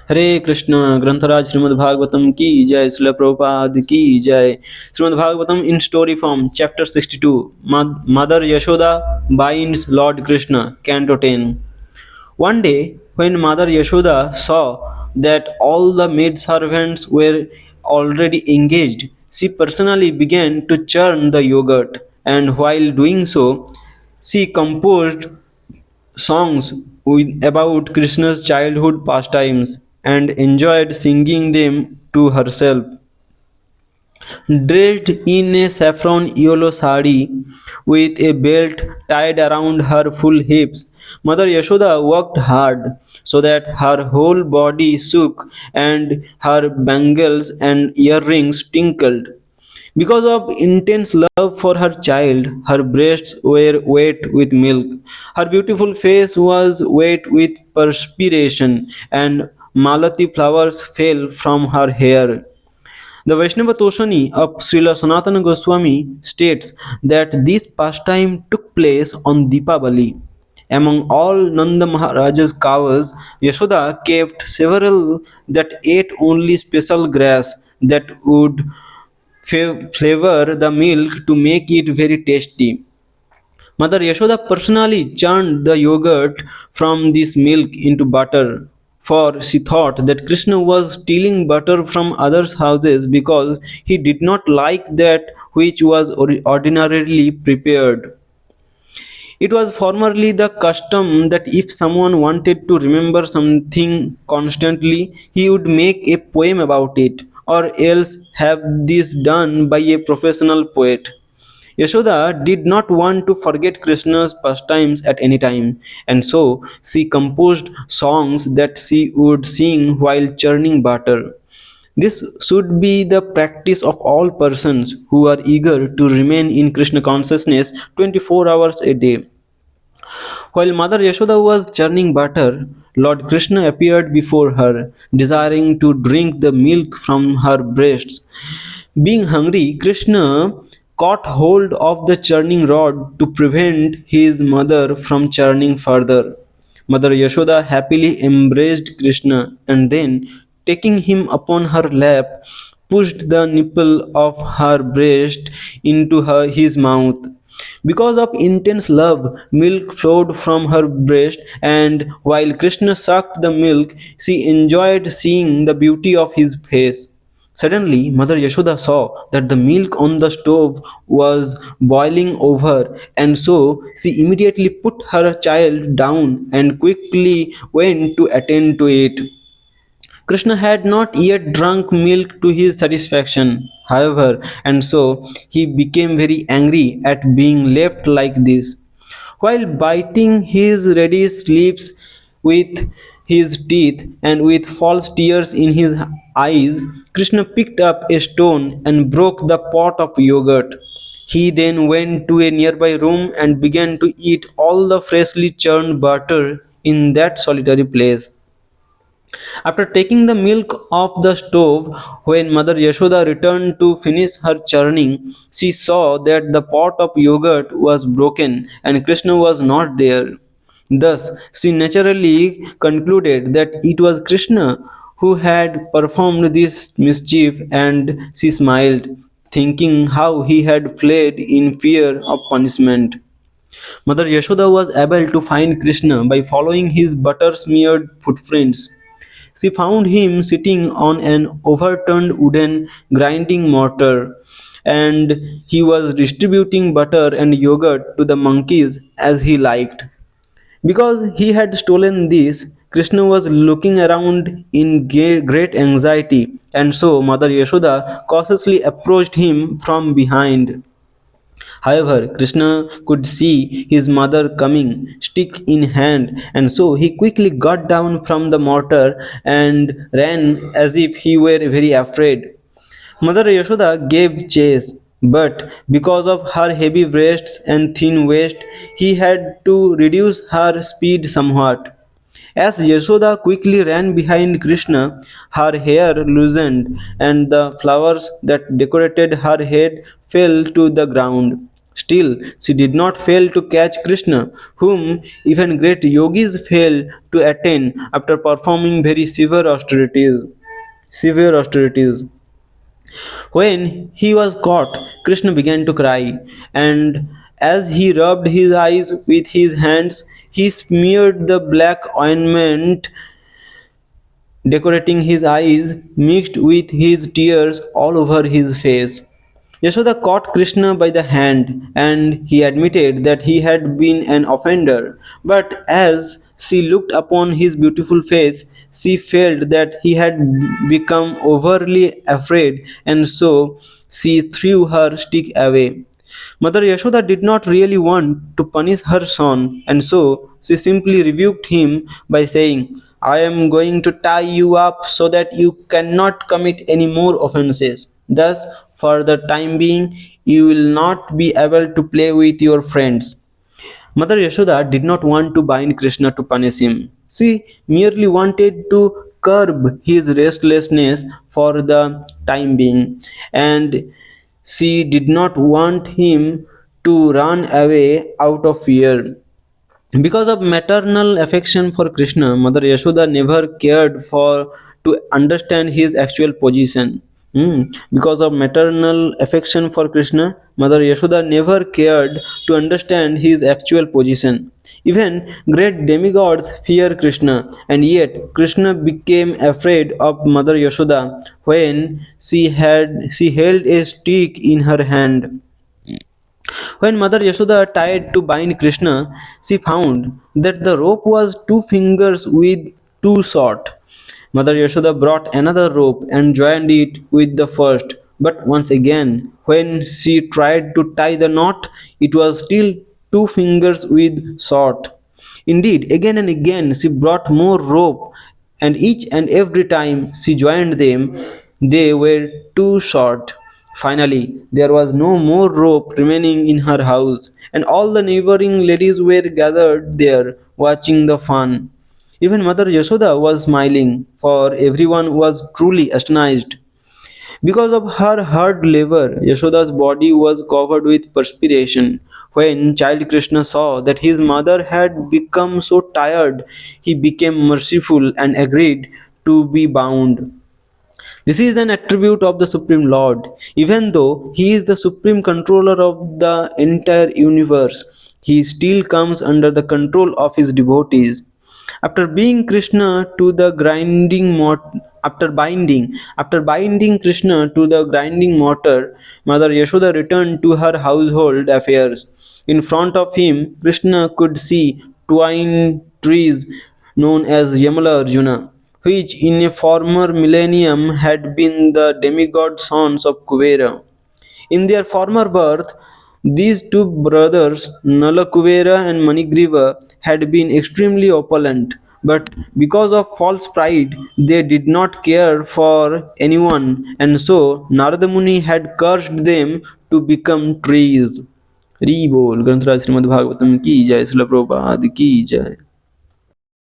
हरे Krishna ग्रंथराज Śrīmad-Bhāgavatam की जय श्रील प्रभुपाद की जय Śrīmad-Bhāgavatam in story form chapter 62 Mother Yaśodā binds Lord Krishna Canto 10. One day when Mother Yaśodā saw that all the maid servants were already engaged, she personally began to churn the yogurt, and while doing so she composed songs about Krishna's childhood pastimes and enjoyed singing them to herself. Dressed in a saffron yellow sari with a belt tied around her full hips, Mother Yashoda worked hard so that her whole body shook and her bangles and earrings tinkled. Because of intense love for her child, her breasts were wet with milk, her beautiful face was wet with perspiration, and malati flowers fell from her hair. The Vaishnava Toshani of Srila Sanatana Goswami states that this pastime took place on Deepavali. Among all Nanda Maharaja's cows, Yashoda kept several that ate only special grass that would flavor the milk to make it very tasty. Mother Yashoda personally churned the yogurt from this milk into butter, for she thought that Krishna was stealing butter from others' houses because he did not like that which was ordinarily prepared. It was formerly the custom that if someone wanted to remember something constantly, he would make a poem about it, or else have this done by a professional poet. Yashoda did not want to forget Krishna's pastimes at any time, and so she composed songs that she would sing while churning butter. This should be the practice of all persons who are eager to remain in Krishna consciousness 24 hours a day. While Mother Yashoda was churning butter, Lord Krishna appeared before her, desiring to drink the milk from her breasts. Being hungry, Krishna caught hold of the churning rod to prevent his mother from churning further. Mother Yashoda happily embraced Krishna and then, taking him upon her lap, pushed the nipple of her breast into his mouth. Because of intense love, milk flowed from her breast, and while Krishna sucked the milk, she enjoyed seeing the beauty of his face. Suddenly, Mother Yashoda saw that the milk on the stove was boiling over, and so she immediately put her child down and quickly went to attend to it. Krishna had not yet drunk milk to his satisfaction, however, and so he became very angry at being left like this. While biting his reddish lips with his teeth and with false tears in his eyes, Krishna picked up a stone and broke the pot of yogurt. He then went to a nearby room and began to eat all the freshly churned butter in that solitary place. After taking the milk off the stove, when Mother Yashoda returned to finish her churning, she saw that the pot of yogurt was broken and Krishna was not there. Thus, she naturally concluded that it was Krishna who had performed this mischief, and she smiled, thinking how he had fled in fear of punishment. Mother Yashoda was able to find Krishna by following his butter smeared footprints. She found him sitting on an overturned wooden grinding mortar, and he was distributing butter and yogurt to the monkeys as he liked. Because he had stolen this, Krishna was looking around in great anxiety, and so Mother Yashoda cautiously approached him from behind. However, Krishna could see his mother coming, stick in hand, and so he quickly got down from the mortar and ran as if he were very afraid. Mother Yashoda gave chase, but because of her heavy breasts and thin waist, he had to reduce her speed somewhat. As Yasoda quickly ran behind Krishna, her hair loosened and the flowers that decorated her head fell to the ground. Still, she did not fail to catch Krishna, whom even great yogis fail to attain after performing very severe austerities. Severe austerities. When he was caught, Krishna began to cry, and as he rubbed his eyes with his hands, he smeared the black ointment decorating his eyes, mixed with his tears all over his face. Yashoda caught Krishna by the hand and he admitted that he had been an offender. But as she looked upon his beautiful face, she felt that he had become overly afraid and so she threw her stick away. Mother Yashoda did not really want to punish her son, and so she simply rebuked him by saying, I am going to tie you up so that you cannot commit any more offenses. Thus, for the time being, you will not be able to play with your friends. Mother Yashoda did not want to bind Krishna to punish him. She merely wanted to curb his restlessness for the time being, and she did not want him to run away out of fear. Because of maternal affection for Krishna, Mother Yashoda never cared for to understand his actual position. Because of maternal affection for Krishna, Mother Yashoda never cared to understand his actual position. Even great demigods fear Krishna, and yet Krishna became afraid of Mother Yashoda when she held a stick in her hand. When Mother Yasoda tried to bind Krishna, she found that the rope was two fingers with too short. Mother Yasoda brought another rope and joined it with the first. But once again, when she tried to tie the knot, it was still two fingers with short. Indeed, again and again she brought more rope, and each and every time she joined them, they were too short. Finally, there was no more rope remaining in her house, and all the neighboring ladies were gathered there watching the fun. Even Mother Yasoda was smiling, for everyone was truly astonished. Because of her hard labor, Yashoda's body was covered with perspiration. When child Krishna saw that his mother had become so tired, he became merciful and agreed to be bound. This is an attribute of the Supreme Lord. Even though He is the supreme controller of the entire universe, He still comes under the control of His devotees. After being Krishna to the grinding after binding Krishna to the grinding mortar, Mother Yashoda returned to her household affairs. In front of him, Krishna could see twine trees known as Yamala Arjuna, which in a former millennium had been the demigod sons of Kuvera. In their former birth, these two brothers, Nalakuvera and Manigriva, had been extremely opulent, but because of false pride, they did not care for anyone, and so Narada Muni had cursed them to become trees. Hari बोल ग्रंथराज श्रीमद् भागवतम की जय, श्रील प्रभुपाद की जय।